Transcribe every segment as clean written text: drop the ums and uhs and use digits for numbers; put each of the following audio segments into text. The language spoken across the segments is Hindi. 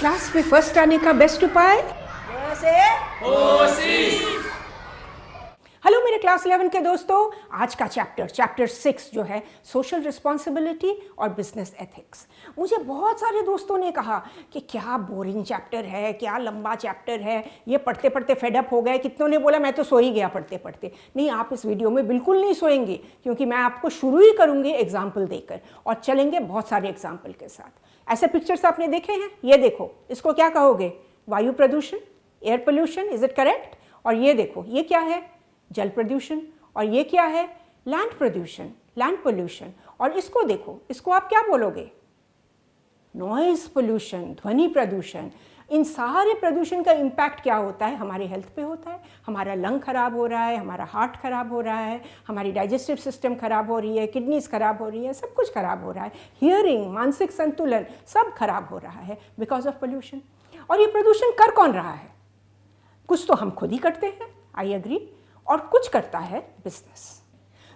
क्लास में फर्स्ट आने का बेस्ट उपाय हेलो मेरे क्लास 11 के दोस्तों, आज का चैप्टर 6 जो है सोशल रिस्पॉन्सिबिलिटी और बिजनेस एथिक्स। मुझे बहुत सारे दोस्तों ने कहा कि क्या बोरिंग चैप्टर है, क्या लंबा चैप्टर है, ये पढ़ते पढ़ते फेडअप हो गए। कितनों ने बोला मैं तो सो ही गया पढ़ते पढ़ते। नहीं, आप इस वीडियो में बिल्कुल नहीं सोएंगे, क्योंकि मैं आपको शुरू ही करूँगी एग्जाम्पल देकर और चलेंगे बहुत सारे एग्जाम्पल के साथ। ऐसे पिक्चर्स आपने देखे हैं? ये देखो, इसको क्या कहोगे? वायु प्रदूषण, air pollution, is it correct? और ये देखो, ये क्या है? जल प्रदूषण। और ये क्या है? लैंड प्रदूषण, लैंड पोल्यूशन। और इसको देखो, इसको आप क्या बोलोगे? नॉइज पोल्यूशन, ध्वनि प्रदूषण। इन सारे प्रदूषण का इम्पैक्ट क्या होता है? हमारे हेल्थ पे होता है। हमारा लंग खराब हो रहा है, हमारा हार्ट खराब हो रहा है, हमारी डाइजेस्टिव सिस्टम खराब हो रही है, किडनीज खराब हो रही है, सब कुछ खराब हो रहा है। हियरिंग, मानसिक संतुलन सब खराब हो रहा है बिकॉज ऑफ पोल्यूशन। और ये प्रदूषण कर कौन रहा है? कुछ तो हम खुद ही करते हैं, आई एग्री, और कुछ करता है बिजनेस।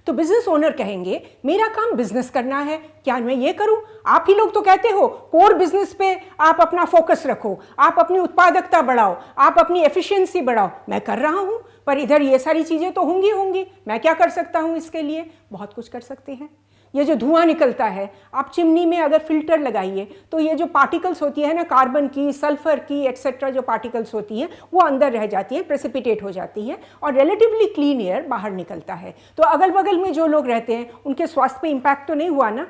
तो बिजनेस ओनर कहेंगे मेरा काम बिजनेस करना है, क्या मैं ये करूं? आप ही लोग तो कहते हो कोर बिजनेस पे आप अपना फोकस रखो, आप अपनी उत्पादकता बढ़ाओ, आप अपनी एफिशिएंसी बढ़ाओ। मैं कर रहा हूं, पर इधर ये सारी चीजें तो होंगी। मैं क्या कर सकता हूं इसके लिए? बहुत कुछ कर सकते हैं। ये जो धुआं निकलता है, आप चिमनी में अगर फिल्टर लगाइए तो ये जो पार्टिकल्स होती है ना, कार्बन की, सल्फर की, एक्सेट्रा जो पार्टिकल्स होती हैं, वो अंदर रह जाती हैं, प्रेसिपिटेट हो जाती हैं और रिलेटिवली क्लीन एयर बाहर निकलता है। तो अगल बगल में जो लोग रहते हैं उनके स्वास्थ्य पे इम्पैक्ट तो नहीं हुआ ना?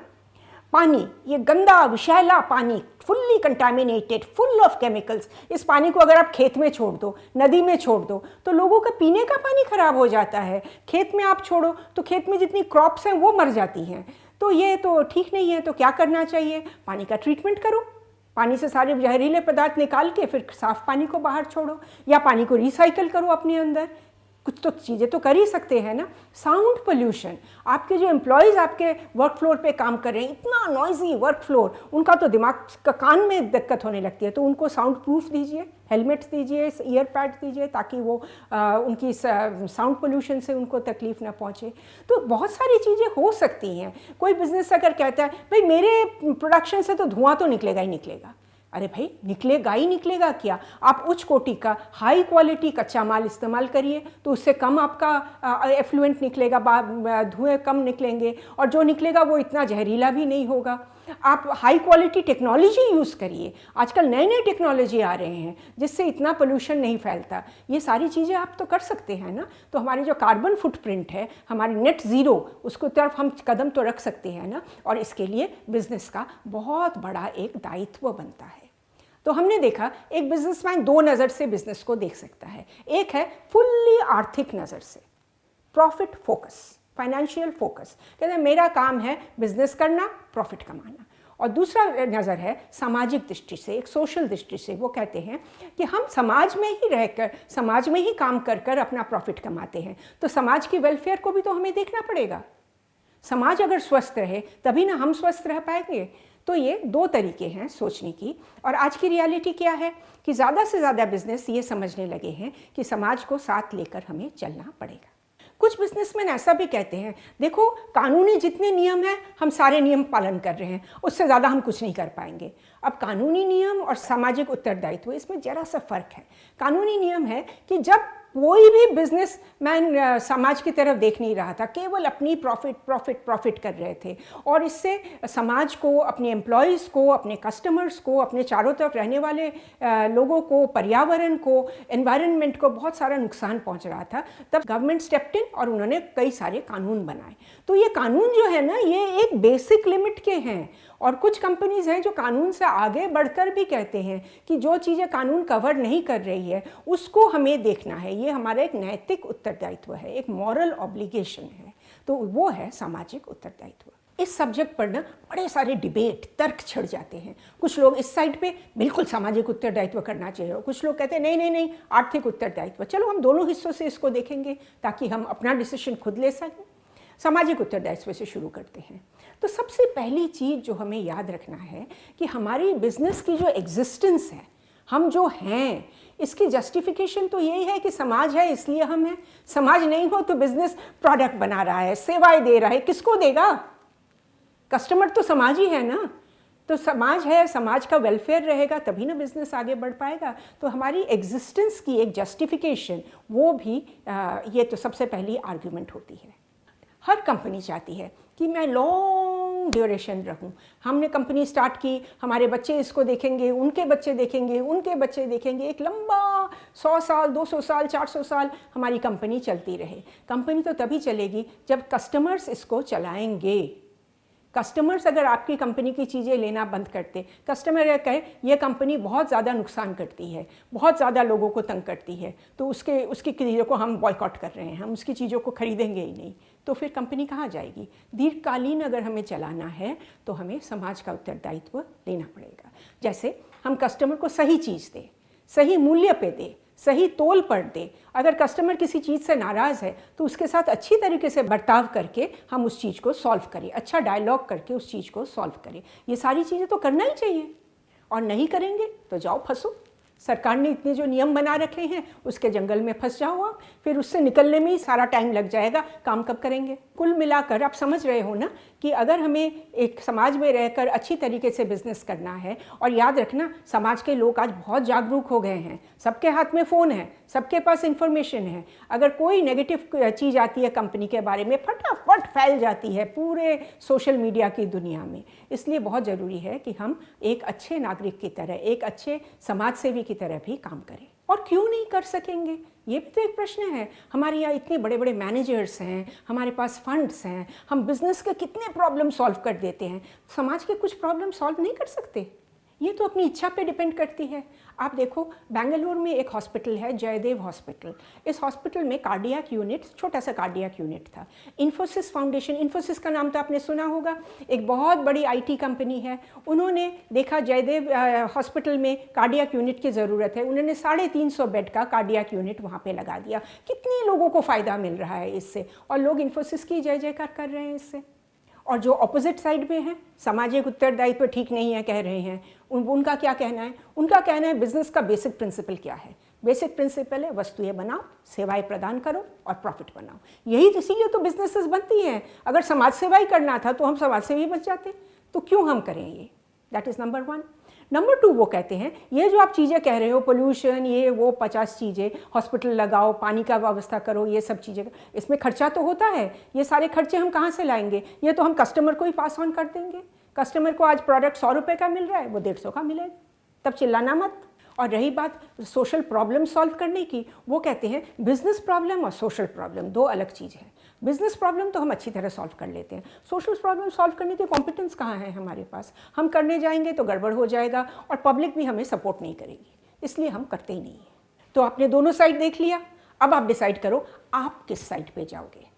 पानी, ये गंदा विषैला पानी, fully contaminated, full of chemicals. इस पानी को अगर आप खेत में छोड़ दो, नदी में छोड़ दो, तो लोगों का पीने का पानी खराब हो जाता है। खेत में आप छोड़ो तो खेत में जितनी क्रॉप्स हैं वो मर जाती हैं। तो ये तो ठीक नहीं है। तो क्या करना चाहिए? पानी का ट्रीटमेंट करो, पानी से सारे जहरीले पदार्थ निकाल के फिर साफ पानी को बाहर छोड़ो, या पानी को रिसाइकल करो अपने अंदर। कुछ तो चीज़ें तो कर ही सकते हैं ना। साउंड पोल्यूशन, आपके जो एम्प्लॉयज़ आपके वर्क फ्लोर पे काम कर रहे हैं, इतना नॉइजी वर्क फ्लोर, उनका तो दिमाग का कान में दिक्कत होने लगती है। तो उनको साउंड प्रूफ दीजिए, हेलमेट्स दीजिए, ईयर पैड दीजिए, ताकि वो उनकी साउंड पोल्यूशन से उनको तकलीफ ना पहुँचे। तो बहुत सारी चीज़ें हो सकती हैं। कोई बिजनेस अगर कहता है भाई मेरे प्रोडक्शन से तो धुआं तो निकलेगा ही निकलेगा। अरे भाई, निकलेगा ही निकलेगा क्या? आप उच्च कोटि का हाई क्वालिटी कच्चा माल इस्तेमाल करिए तो उससे कम आपका एफ्लुएंट निकलेगा, धुएं कम निकलेंगे, और जो निकलेगा वो इतना जहरीला भी नहीं होगा। आप हाई क्वालिटी टेक्नोलॉजी यूज़ करिए। आजकल नए नए टेक्नोलॉजी आ रहे हैं जिससे इतना पोल्यूशन नहीं फैलता। ये सारी चीज़ें आप तो कर सकते हैं ना। तो हमारी जो कार्बन फुटप्रिंट है, हमारी नेट ज़ीरो, उसको तरफ हम कदम तो रख सकते हैं ना। और इसके लिए बिजनेस का बहुत बड़ा एक दायित्व बनता है। तो हमने देखा एक बिजनेसमैन दो नज़र से बिजनेस को देख सकता है। एक है फुल्ली आर्थिक नज़र से, प्रॉफिट फोकस, फाइनेंशियल फोकस, कहते हैं मेरा काम है बिजनेस करना, प्रॉफिट कमाना। और दूसरा नज़र है सामाजिक दृष्टि से, एक सोशल दृष्टि से। वो कहते हैं कि हम समाज में ही रहकर, समाज में ही काम कर कर अपना प्रॉफिट कमाते हैं, तो समाज की वेलफेयर को भी तो हमें देखना पड़ेगा। समाज अगर स्वस्थ रहे तभी ना हम स्वस्थ रह पाएंगे। तो ये दो तरीके हैं सोचने की। और आज की रियलिटी क्या है कि ज़्यादा से ज़्यादा बिजनेस ये समझने लगे हैं कि समाज को साथ लेकर हमें चलना पड़ेगा। कुछ बिजनेसमैन ऐसा भी कहते हैं, देखो कानूनी जितने नियम हैं हम सारे नियम पालन कर रहे हैं, उससे ज़्यादा हम कुछ नहीं कर पाएंगे। अब कानूनी नियम और सामाजिक उत्तरदायित्व, इसमें ज़रा सा फ़र्क है। कानूनी नियम है कि जब कोई भी बिजनेसमैन समाज की तरफ देख नहीं रहा था, केवल अपनी प्रॉफिट कर रहे थे, और इससे समाज को, अपने एम्प्लॉयज़ को, अपने कस्टमर्स को, अपने चारों तरफ रहने वाले लोगों को, पर्यावरण को, एनवायरनमेंट को बहुत सारा नुकसान पहुंच रहा था। तब गवर्नमेंट स्टेप्ड इन और उन्होंने कई सारे कानून बनाए। तो ये कानून जो है ना, ये एक बेसिक लिमिट के हैं। और कुछ कंपनीज हैं जो कानून से आगे बढ़कर भी कहते हैं कि जो चीज़ें कानून कवर नहीं कर रही है उसको हमें देखना है। ये हमारा एक नैतिक उत्तरदायित्व है, एक मॉरल ऑब्लिगेशन है। तो वो है सामाजिक उत्तरदायित्व। इस सब्जेक्ट पर ना बड़े सारे डिबेट, तर्क छिड़ जाते हैं। कुछ लोग इस साइड पे बिल्कुल सामाजिक उत्तरदायित्व करना चाहिए, कुछ लोग कहते हैं नहीं आर्थिक उत्तरदायित्व। चलो हम दोनों हिस्सों से इसको देखेंगे ताकि हम अपना डिसीजन खुद ले सकें। सामाजिक उत्तरदायित्व से शुरू करते हैं। तो सबसे पहली चीज़ जो हमें याद रखना है कि हमारी बिजनेस की जो एग्जिस्टेंस है, हम जो हैं, इसकी जस्टिफिकेशन तो यही है कि समाज है इसलिए हम हैं। समाज नहीं हो तो बिजनेस प्रोडक्ट बना रहा है, सेवाएं दे रहा है, किसको देगा? कस्टमर तो समाज ही है ना। तो समाज है, समाज का वेलफेयर रहेगा तभी ना बिजनेस आगे बढ़ पाएगा। तो हमारी एग्जिस्टेंस की एक जस्टिफिकेशन, वो भी ये तो सबसे पहली आर्ग्यूमेंट होती है। हर कंपनी चाहती है कि मैं लॉन्ग ड्यूरेशन रहूं। हमने कंपनी स्टार्ट की, हमारे बच्चे इसको देखेंगे, उनके बच्चे देखेंगे, उनके बच्चे देखेंगे, एक लंबा 100 साल, 200 साल, 400 साल हमारी कंपनी चलती रहे। कंपनी तो तभी चलेगी जब कस्टमर्स इसको चलाएंगे। कस्टमर्स अगर आपकी कंपनी की चीज़ें लेना बंद करते, कस्टमर अगर कहे ये कंपनी बहुत ज़्यादा नुकसान करती है, बहुत ज़्यादा लोगों को तंग करती है, तो उसकी चीज़ों को हम बॉयकॉट कर रहे हैं, हम उसकी चीज़ों को खरीदेंगे ही नहीं, तो फिर कंपनी कहाँ जाएगी? दीर्घकालीन अगर हमें चलाना है तो हमें समाज का उत्तरदायित्व लेना पड़ेगा। जैसे हम कस्टमर को सही चीज़ दें, सही मूल्य पे दें, सही तोल पर दे। अगर कस्टमर किसी चीज़ से नाराज़ है तो उसके साथ अच्छी तरीके से बर्ताव करके हम उस चीज़ को सॉल्व करें, अच्छा डायलॉग करके उस चीज़ को सॉल्व करें। ये सारी चीज़ें तो करना ही चाहिए, और नहीं करेंगे तो जाओ फंसो। सरकार ने इतने जो नियम बना रखे हैं उसके जंगल में फंस जाओ आप, फिर उससे निकलने में ही सारा टाइम लग जाएगा, काम कब करेंगे? कुल मिलाकर आप समझ रहे हो ना कि अगर हमें एक समाज में रहकर अच्छी तरीके से बिजनेस करना है, और याद रखना समाज के लोग आज बहुत जागरूक हो गए हैं, सबके हाथ में फ़ोन है, सबके पास इंफॉर्मेशन है। अगर कोई नेगेटिव चीज़ आती है कंपनी के बारे में फटाफट फैल जाती है पूरे सोशल मीडिया की दुनिया में। इसलिए बहुत ज़रूरी है कि हम एक अच्छे नागरिक की तरह, एक अच्छे समाज सेवी की तरह भी काम करें। और क्यों नहीं कर सकेंगे, ये भी तो एक प्रश्न है। हमारे यहाँ इतने बड़े बड़े मैनेजर्स हैं, हमारे पास फंड्स हैं, हम बिजनेस के कितने प्रॉब्लम सॉल्व कर देते हैं, समाज के कुछ प्रॉब्लम सॉल्व नहीं कर सकते? ये तो अपनी इच्छा पे डिपेंड करती है। आप देखो बेंगलुरु में एक हॉस्पिटल है, जयदेव हॉस्पिटल। इस हॉस्पिटल में कार्डियक यूनिट, छोटा सा कार्डियक यूनिट था। इन्फोसिस फाउंडेशन, इन्फोसिस का नाम तो आपने सुना होगा, एक बहुत बड़ी आईटी कंपनी है। उन्होंने देखा जयदेव हॉस्पिटल में कार्डियक यूनिट की ज़रूरत है, उन्होंने 350 बेड का कार्डियक यूनिट वहाँ पे लगा दिया। कितने लोगों को फ़ायदा मिल रहा है इससे, और लोग इन्फोसिस की जय जयकार कर रहे हैं इससे। और जो ऑपोजिट साइड में है, सामाजिक उत्तरदायित्व ठीक नहीं है कह रहे हैं, उनका क्या कहना है? उनका कहना है बिजनेस का बेसिक प्रिंसिपल क्या है? बेसिक प्रिंसिपल है वस्तुएं बनाओ, सेवाएं प्रदान करो और प्रॉफिट बनाओ। यही इसीलिए तो बिजनेसेस बनती हैं। अगर समाज सेवा ही करना था तो हम समाज सेवी बच जाते, तो क्यों हम करें ये? That is number 1। नंबर 2, वो कहते हैं ये जो आप चीज़ें कह रहे हो, पोल्यूशन, ये वो 50 चीज़ें, हॉस्पिटल लगाओ, पानी का व्यवस्था करो, ये सब चीज़ें, इसमें खर्चा तो होता है। ये सारे खर्चे हम कहाँ से लाएंगे? ये तो हम कस्टमर को ही पास ऑन कर देंगे। कस्टमर को आज प्रोडक्ट 100 रुपये का मिल रहा है, वो 150 का मिलेगा, तब चिल्लाना मत। और रही बात सोशल प्रॉब्लम सॉल्व करने की, वो कहते हैं बिजनेस प्रॉब्लम और सोशल प्रॉब्लम 2 अलग चीज़ है। बिजनेस प्रॉब्लम तो हम अच्छी तरह सॉल्व कर लेते हैं, सोशल प्रॉब्लम सॉल्व करने की कॉम्पिटेंस कहाँ है हमारे पास? हम करने जाएंगे तो गड़बड़ हो जाएगा और पब्लिक भी हमें सपोर्ट नहीं करेगी, इसलिए हम करते ही नहीं हैं। तो आपने दोनों साइड देख लिया, अब आप डिसाइड करो आप किस साइड पे जाओगे।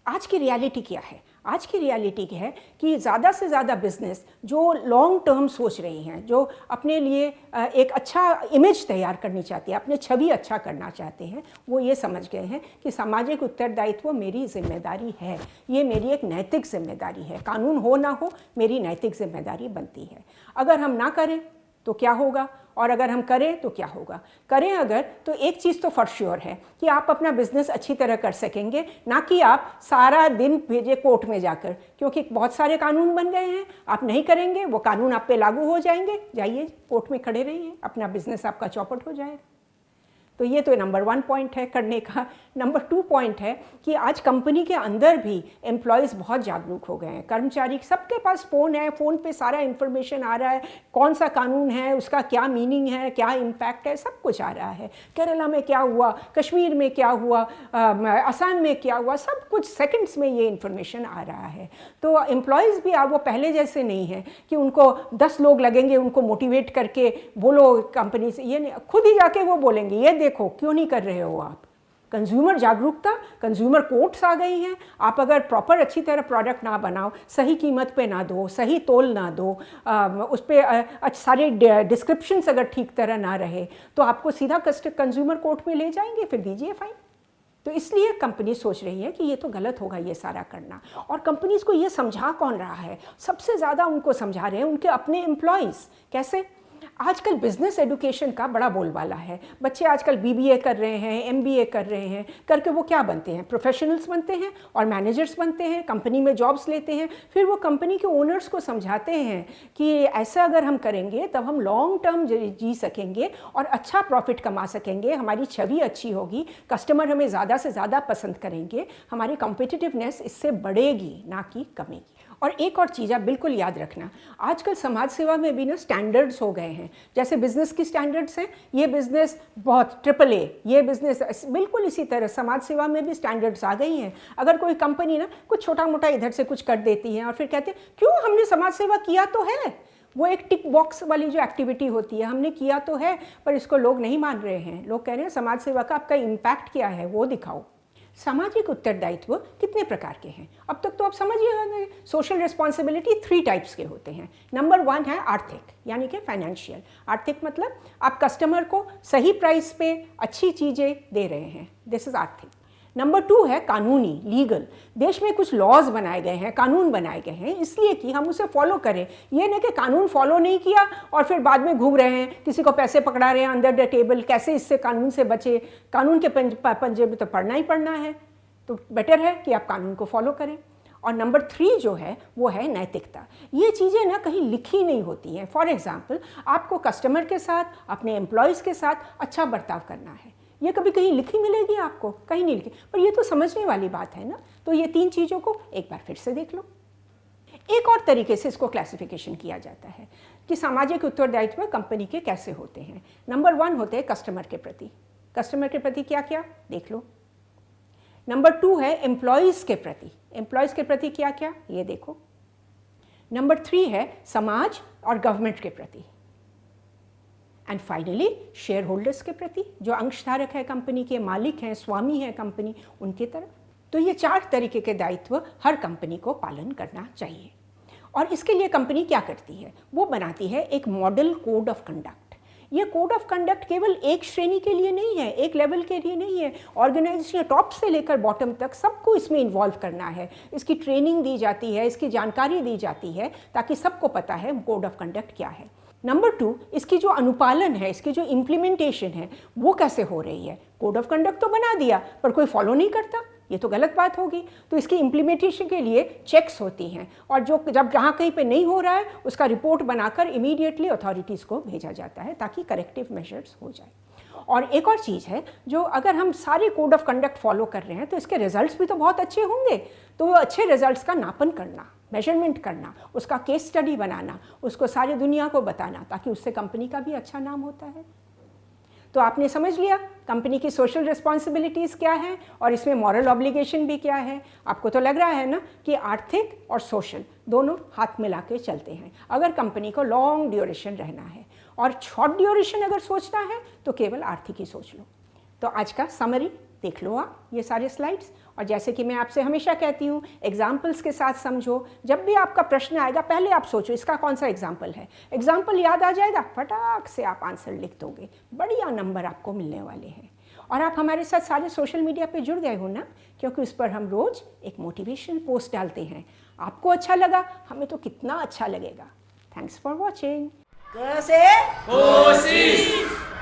आज की रियलिटी क्या है? आज की रियलिटी क्या है कि ज़्यादा से ज़्यादा बिजनेस जो लॉन्ग टर्म सोच रही हैं, जो अपने लिए एक अच्छा इमेज तैयार करनी चाहती है, अपने छवि अच्छा करना चाहते हैं, वो ये समझ गए हैं कि सामाजिक उत्तरदायित्व मेरी जिम्मेदारी है, ये मेरी एक नैतिक जिम्मेदारी है। कानून हो ना हो, मेरी नैतिक जिम्मेदारी बनती है। अगर हम ना करें तो क्या होगा, और अगर हम करें तो क्या होगा? करें अगर, तो एक चीज़ तो फॉर श्योर है कि आप अपना बिजनेस अच्छी तरह कर सकेंगे, ना कि आप सारा दिन भेजे कोर्ट में जाकर, क्योंकि बहुत सारे कानून बन गए हैं। आप नहीं करेंगे, वो कानून आप पे लागू हो जाएंगे, जाइए कोर्ट में खड़े रहिए, अपना बिजनेस आपका चौपट हो जाएगा। तो ये तो नंबर 1 पॉइंट है करने का। नंबर 2 पॉइंट है कि आज कंपनी के अंदर भी एम्प्लॉयज़ बहुत जागरूक हो गए हैं। कर्मचारी सबके पास फ़ोन है, फ़ोन पे सारा इन्फॉर्मेशन आ रहा है, कौन सा कानून है, उसका क्या मीनिंग है, क्या इम्पैक्ट है, सब कुछ आ रहा है। केरला में क्या हुआ, कश्मीर में क्या हुआ, असम में क्या हुआ, सब कुछ सेकंड्स में ये इन्फॉर्मेशन आ रहा है। तो एम्प्लॉयज़ भी वो पहले जैसे नहीं है कि उनको 10 लोग लगेंगे उनको मोटिवेट करके बोलो कंपनी से, ये नहीं, खुद ही जाके वो बोलेंगे ये देखो क्यों नहीं कर रहे हो आप। कंज्यूमर जागरूकता, कंज्यूमर कोर्ट्स आ गई हैं। आप अगर प्रॉपर अच्छी तरह प्रोडक्ट ना बनाओ, सही कीमत पे ना दो, सही तोल ना दो, उस पर सारे डिस्क्रिप्शंस अगर ठीक तरह ना रहे, तो आपको सीधा कंज्यूमर कोर्ट में ले जाएंगे, फिर दीजिए फाइन। तो इसलिए कंपनी सोच रही है कि ये तो गलत होगा ये सारा करना। और कंपनीज को ये समझा कौन रहा है? सबसे ज़्यादा उनको समझा रहे हैं उनके अपने एम्प्लॉयज़। कैसे? आजकल बिजनेस एजुकेशन का बड़ा बोलबाला है। बच्चे आजकल बीबीए कर रहे हैं, एमबीए कर रहे हैं, करके वो क्या बनते हैं, प्रोफेशनल्स बनते हैं और मैनेजर्स बनते हैं, कंपनी में जॉब्स लेते हैं। फिर वो कंपनी के ओनर्स को समझाते हैं कि ऐसा अगर हम करेंगे तब हम लॉन्ग टर्म जी सकेंगे और अच्छा प्रॉफिट कमा सकेंगे, हमारी छवि अच्छी होगी, कस्टमर हमें ज़्यादा से ज़्यादा पसंद करेंगे, हमारी कॉम्पिटिटिवनेस इससे बढ़ेगी ना कि कमेगी। और एक और चीज़ आप बिल्कुल याद रखना, आजकल समाज सेवा में भी ना स्टैंडर्ड्स हो गए हैं। जैसे बिज़नेस की स्टैंडर्ड्स हैं, ये बिज़नेस बहुत AAA, ये बिज़नेस बिल्कुल इसी तरह समाज सेवा में भी स्टैंडर्ड्स आ गई हैं। अगर कोई कंपनी ना कुछ छोटा मोटा इधर से कुछ कर देती है और फिर कहते हैं क्यों, हमने समाज सेवा किया तो है, वो एक टिक बॉक्स वाली जो एक्टिविटी होती है, हमने किया तो है पर इसको लोग नहीं मान रहे हैं। लोग कह रहे हैं समाज सेवा का आपका इम्पैक्ट क्या है वो दिखाओ। सामाजिक उत्तरदायित्व कितने प्रकार के हैं अब तक तो आप समझिए। सोशल रिस्पॉन्सिबिलिटी 3 टाइप्स के होते हैं। नंबर 1 है आर्थिक, यानी कि फाइनेंशियल। आर्थिक मतलब आप कस्टमर को सही प्राइस पे अच्छी चीज़ें दे रहे हैं, दिस इज आर्थिक। नंबर 2 है कानूनी, लीगल। देश में कुछ लॉज बनाए गए हैं, कानून बनाए गए हैं इसलिए कि हम उसे फॉलो करें। ये नहीं कि कानून फॉलो नहीं किया और फिर बाद में घूम रहे हैं, किसी को पैसे पकड़ा रहे हैं अंडर द टेबल, कैसे इससे कानून से बचे। कानून के पंजे में तो पढ़ना ही पढ़ना है, तो बेटर है कि आप कानून को फॉलो करें। और नंबर 3 जो है वो है नैतिकता। ये चीज़ें ना कहीं लिखी नहीं होती हैं। फॉर एग्जाम्पल, आपको कस्टमर के साथ, अपने एम्प्लॉयज़ के साथ अच्छा बर्ताव करना है, ये कभी कहीं लिखी मिलेगी आपको? कहीं नहीं लिखी, पर ये तो समझने वाली बात है ना। तो ये 3 चीज़ों को एक बार फिर से देख लो। एक और तरीके से इसको क्लासिफिकेशन किया जाता है कि सामाजिक उत्तरदायित्व कंपनी के कैसे होते हैं। नंबर 1 होते हैं कस्टमर के प्रति। कस्टमर के प्रति क्या क्या देख लो। नंबर 2 है एम्प्लॉयज़ के प्रति। एम्प्लॉयज़ के प्रति क्या क्या ये देखो। नंबर 3 है समाज और गवर्नमेंट के प्रति। एंड फाइनली शेयर होल्डर्स के प्रति, जो अंशधारक है कंपनी के, मालिक हैं, स्वामी हैं कंपनी, उनके तरफ। तो ये 4 तरीके के दायित्व हर कंपनी को पालन करना चाहिए। और इसके लिए कंपनी क्या करती है, वो बनाती है एक मॉडल कोड ऑफ कंडक्ट। ये कोड ऑफ कंडक्ट केवल एक श्रेणी के लिए नहीं है, एक लेवल के लिए नहीं है। ऑर्गेनाइजेशन टॉप से लेकर बॉटम तक सबको इसमें इन्वॉल्व करना है। इसकी ट्रेनिंग दी जाती है, इसकी जानकारी दी जाती है, ताकि सबको पता है कोड ऑफ कंडक्ट क्या है। नंबर 2, इसकी जो अनुपालन है, इसकी जो इम्प्लीमेंटेशन है वो कैसे हो रही है। कोड ऑफ कंडक्ट तो बना दिया पर कोई फॉलो नहीं करता, ये तो गलत बात होगी। तो इसकी इम्प्लीमेंटेशन के लिए चेक्स होती हैं और जो जब जहाँ कहीं पे नहीं हो रहा है उसका रिपोर्ट बनाकर इमीडिएटली अथॉरिटीज़ को भेजा जाता है ताकि करेक्टिव मेजर्स हो जाए। और एक और चीज़ है, जो अगर हम सारे कोड ऑफ कंडक्ट फॉलो कर रहे हैं तो इसके रिजल्ट्स भी तो बहुत अच्छे होंगे। तो वो अच्छे रिजल्ट्स का नापन करना, मेजरमेंट करना, उसका केस स्टडी बनाना, उसको सारी दुनिया को बताना, ताकि उससे कंपनी का भी अच्छा नाम होता है। तो आपने समझ लिया कंपनी की सोशल रिस्पॉन्सिबिलिटीज़ क्या हैं और इसमें मॉरल ऑब्लिगेशन भी क्या है। आपको तो लग रहा है ना कि आर्थिक और सोशल दोनों हाथ मिला के चलते हैं अगर कंपनी को लॉन्ग ड्यूरेशन रहना है, और शॉर्ट ड्यूरेशन अगर सोचना है तो केवल आर्थिक ही सोच लो। तो आज का समरी देख लो आप ये सारे स्लाइड्स, और जैसे कि मैं आपसे हमेशा कहती हूँ एग्जाम्पल्स के साथ समझो। जब भी आपका प्रश्न आएगा पहले आप सोचो इसका कौन सा एग्जाम्पल है। एग्जाम्पल याद आ जाएगा, फटाक से आप आंसर लिख दोगे, बढ़िया नंबर आपको मिलने वाले हैं। और आप हमारे साथ सारे सोशल मीडिया पे जुड़ गए हो ना, क्योंकि उस पर हम रोज़ एक मोटिवेशनल पोस्ट डालते हैं। आपको अच्छा लगा, हमें तो कितना अच्छा लगेगा। Thanks for watching. क से कोशिश।